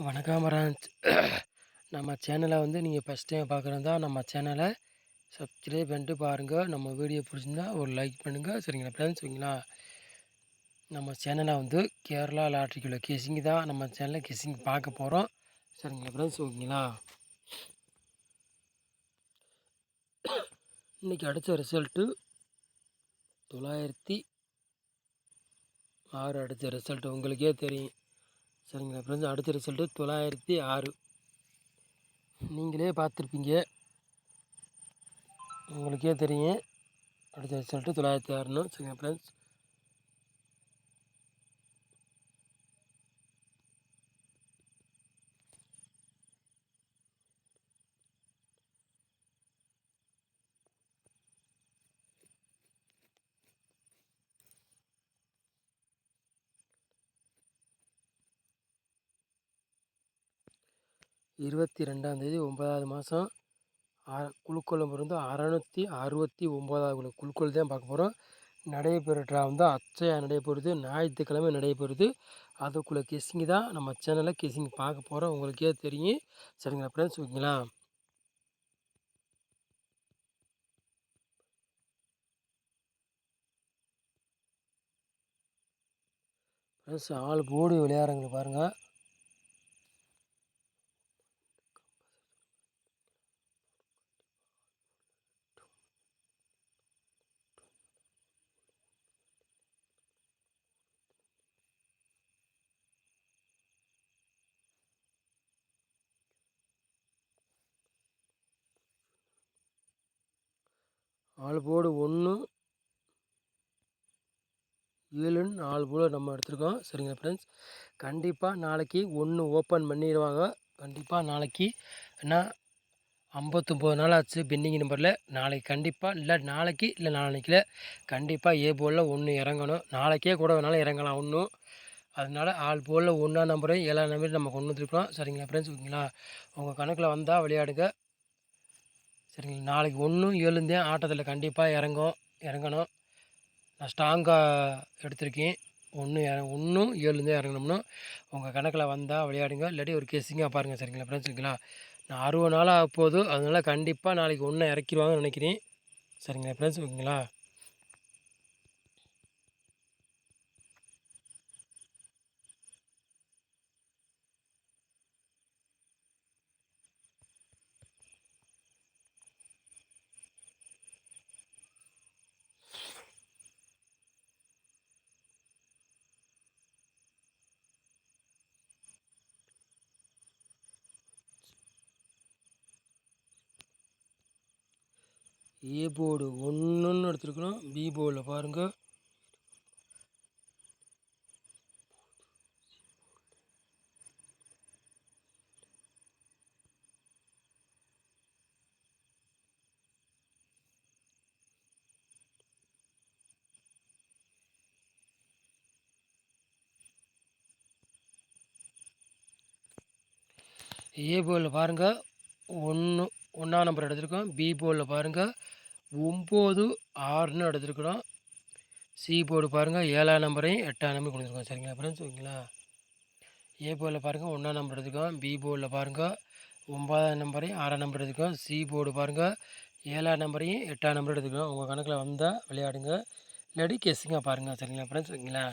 வணக்கம் ஃப்ரெண்ட்ஸ். நம்ம சேனலை நீங்கள் ஃபஸ்ட் டைம் பார்க்குறதா நம்ம சேனலை சப்ஸ்கிரைப் பண்ணிட்டு பாருங்கள். நம்ம வீடியோ பிடிச்சிருந்தா ஒரு லைக் பண்ணுங்கள். சரிங்களா ஃப்ரெண்ட்ஸ்? ஓகேங்களா? நம்ம சேனலை கேரளா லாட்ரிக்குள்ள கெஸிங் தான் நம்ம சேனலில் கெஸிங் பார்க்க போகிறோம். சரிங்களா ஃப்ரெண்ட்ஸ்? ஓகேங்களா? இன்றைக்கி அடித்த ரிசல்ட்டு 906 அடித்த ரிசல்ட்டு உங்களுக்கே தெரியும். சரிங்களா ஃப்ரெண்ட்ஸ்? அடுத்த ரிசல்ட்டு 906 நீங்களே பார்த்துருப்பீங்க, உங்களுக்கே தெரியும். அடுத்த ரிசல்ட்டு 906. சரிங்களா ஃப்ரெண்ட்ஸ்? 22ஆந்தேதி 9வது மாதம் குழுக்கள் இருந்து 669 குழுக்கள் தான் பார்க்க போகிறோம். நடைபெறா அச்சையா நடைபெறுது, ஞாயிற்றுக்கிழமை நடைபெறுது. அதுக்குள்ளே கெஸிங் தான் நம்ம சேனலில் கெஸிங் பார்க்க போகிறோம். உங்களுக்கே தெரியும். சரிங்களா ஃப்ரெண்ட்ஸ்? ஓகேங்களா? ஃப்ரெண்ட்ஸ், ஆள் போடி விளையாடுறவங்க பாருங்கள். ஆள் போடு 1 7ன்னு 4 போல் நம்ம எடுத்துருக்கோம். சரிங்களா ஃப்ரெண்ட்ஸ்? கண்டிப்பாக நாளைக்கு 1 ஓப்பன் பண்ணிடுவாங்க. கண்டிப்பாக நாளைக்கு. ஏன்னா 59 நாள் ஆச்சு பெண்டிங் நம்பரில். நாளைக்கு கண்டிப்பாக, இல்லை நாளைக்கு இல்லை நாளைக்கில் கண்டிப்பாக ஏ போலில் 1 இறங்கணும். நாளைக்கே கூட வேணாலும் இறங்கலாம் ஒன்றும். அதனால் ஆள் போலில் 1ஆம் நம்பரும் 7ஆம் நம்பரும் நம்ம கொண்டு வந்துருக்கோம். சரிங்களா ஃப்ரெண்ட்ஸ்? ஓகேங்களா? உங்கள் கணக்கில் வந்தால் விளையாடுங்க. சரிங்களா? நாளைக்கு 1 7 தான் ஆட்டத்தில் கண்டிப்பாக இறங்கணும். நான் ஸ்ட்ராங்காக எடுத்திருக்கேன். 1 7 தான் இறங்கணும்னு உங்கள் கணக்கில் வந்தால் விளையாடுங்க. இல்லாட்டி ஒரு கெஸ்ஸிங்காக பாருங்கள். சரிங்களா ஃப்ரெண்ட்ஸ்? ஓகேங்களா? நான் 60 நாளாக ஆகப்போகுது. அதனால் கண்டிப்பாக நாளைக்கு 1 இறக்கிடுவாங்கன்னு நினைக்கிறேன். சரிங்களா ஃப்ரெண்ட்ஸ்? ஓகேங்களா? A board 1ன்னு எடுத்துருக்கணும். பி போர்டில் பாருங்கள். ஏ போர்டில் பாருங்கள் 1ஆம் நம்பர் எடுத்துருக்கோம். பி போர்டில் பாருங்கள் 9 6ன்னு எடுத்துருக்குறோம். சி போர்டு பாருங்கள் 7ஆம் நம்பரையும் 8ஆம் நம்பரையும் கொடுத்துருக்கோம். சரிங்களா ஃப்ரெண்ட்ஸ்? ஓகேங்களா? ஏ போர்டில் பாருங்கள் 1ஆம் நம்பர் எடுத்துருக்கோம். பி போர்டில் பாருங்கள் 9ஆம் நம்பரையும் 6ஆம் நம்பர் எடுத்துருக்கோம். சி போர்டு பாருங்கள் 7ஆம் நம்பரையும் 8ஆம் நம்பர் எடுத்துருக்கோம். உங்கள் கணக்கில் வந்தால் விளையாடுங்க. இல்லாட்டி கெஸ்ஸிங்காக பாருங்கள். சரிங்களா ஃப்ரெண்ட்ஸ்? ஓகேங்களா?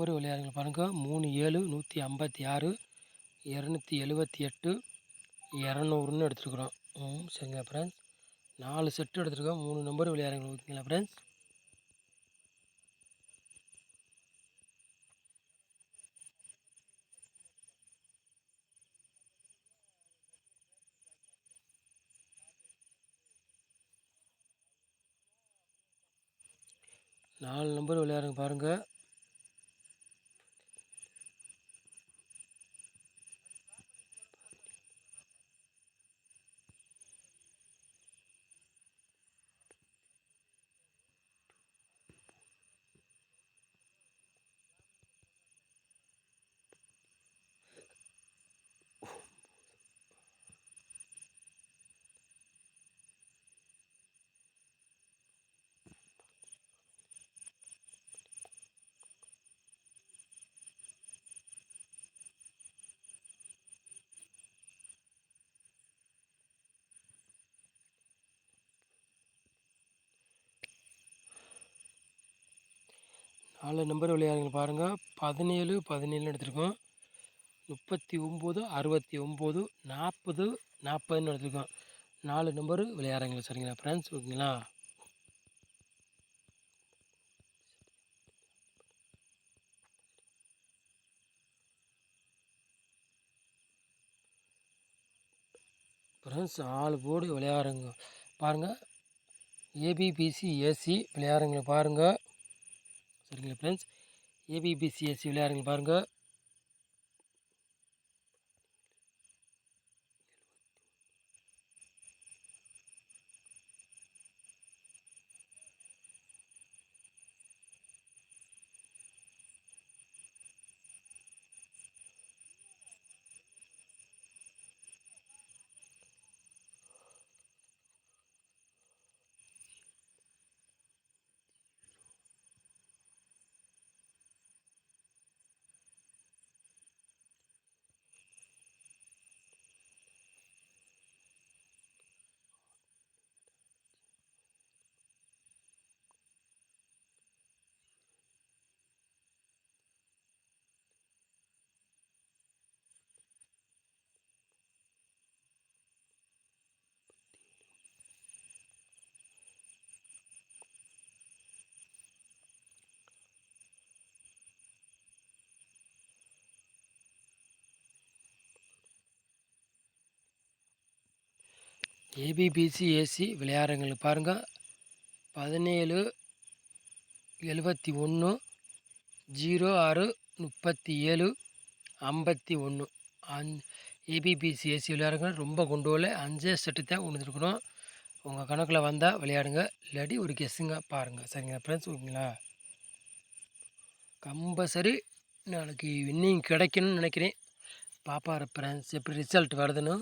நம்பர் விளையாடுங்க பாருங்கள். 37 156 278 200ன்னு எடுத்துருக்குறோம். சரிங்களா ஃப்ரெண்ட்ஸ். 4 செட்டு எடுத்துருக்கோம். 3 நம்பர் விளையாடுங்க. ஓகேங்களா ஃப்ரெண்ட்ஸ். நாலு நம்பர் விளையாடுங்க பாருங்கள். நாலு நம்பர் விளையாடுங்க பாருங்கள். 17 17 எடுத்துருக்கோம். 39 69 40 40ன்னு எடுத்துருக்கோம். 4 நம்பரு விளையாடுறீங்களா சரிங்களா ஃப்ரெண்ட்ஸ். ஓகேங்களா. ஃப்ரெண்ட்ஸ் 4 போர்டு விளையாடுங்க பாருங்கள். ஏபிபிசி ஏசி விளையாடுறீங்களா பாருங்கள். சரிங்களா ஃப்ரெண்ட்ஸ். ஏபிபிசி ஏசி விளையாடுறீங்க பாருங்கள். ஏபிபிசி ஏசி விளையாடுறவங்களுக்கு பாருங்கள். 17 71 06 37 51 ஏபிபிசி ஏசி விளையாடுங்க. ரொம்ப கொண்டு வரல, 5 செட்டு தான் கொண்டு வந்துருக்குறோம். உங்கள் கணக்கில் வந்தால் விளையாடுங்க, இல்லாட்டி ஒரு கெஸ்ஸுங்க பாருங்கள். சரிங்களா ஃப்ரெண்ட்ஸ். ஓகேங்களா. கம்பல்சரி நாளைக்கு வின்னிங் கிடைக்கணும்னு நினைக்கிறேன். பாப்பா ஃப்ரெண்ட்ஸ் எப்படி ரிசல்ட் வருதுன்னு.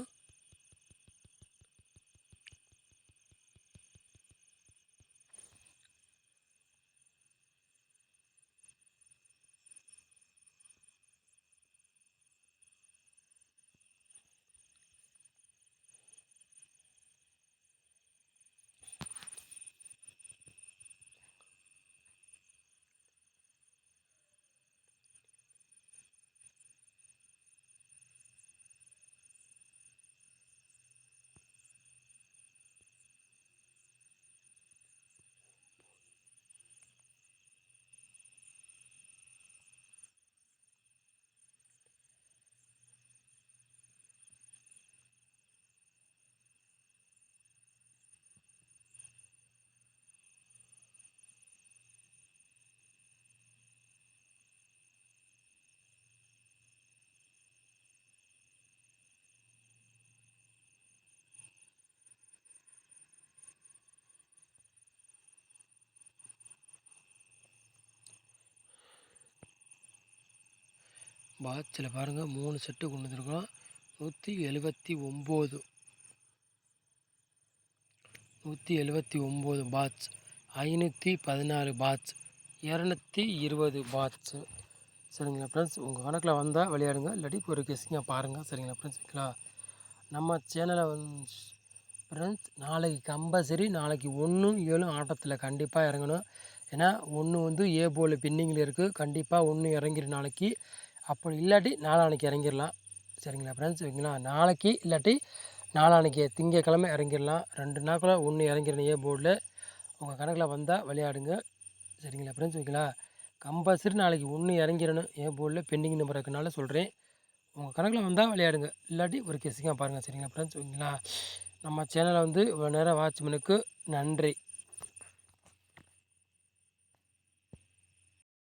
பாட்சில் பாருங்கள் 3 செட்டு கொண்டு வந்துருக்கோம். 179 179 பாட்ச், 514 பாட்ச், 220 பாட்ச்சு. சரிங்களா ஃப்ரெண்ட்ஸ். உங்கள் கணக்கில் வந்தால் விளையாடுங்க, இல்லாட்டி ஒரு கெஸ்ஸிங்காக பாருங்கள். சரிங்களா ஃப்ரெண்ட்ஸ். ஓகேங்களா. நம்ம சேனலை ஃப்ரெண்ட்ஸ் நாளைக்கு கம்பல்சரி நாளைக்கு 1 7 ஆட்டத்தில் கண்டிப்பாக இறங்கணும். ஏன்னா ஒன்று வந்து ஏ போர்டில் பெண்டிங்கில் இருக்குது. கண்டிப்பாக ஒன்று இறங்கிடும் நாளைக்கு. அப்படி இல்லாட்டி நாளான்னைக்கு இறங்கிடலாம். சரிங்களா ஃப்ரெண்ட்ஸ்? ஓகேங்களா? நாளைக்கு இல்லாட்டி நாளான்னைக்கு திங்கக்கிழமை இறங்கிடலாம். 2 நாளுக்குள்ள ஒன்று இறங்கிடணும் ஏ போர்டில். உங்கள் கணக்கில் வந்தால் விளையாடுங்க. சரிங்களா ஃப்ரெண்ட்ஸ்? ஓகேங்களா? கம்பல்சரி நாளைக்கு ஒன்று இறங்கிடணும் ஏ போர்டில் பெண்டிங் நம்பர் இருக்கனால சொல்கிறேன். உங்கள் கணக்கில் வந்தால் விளையாடுங்க. இல்லாட்டி ஒரு கெஸ்ஸிங்காக பாருங்கள். சரிங்களா ஃப்ரெண்ட்ஸ்? ஓகேங்களா? நம்ம சேனலை வந்து இவ்வளோ நேரம் வாட்ச் பண்ணதுக்கு நன்றி.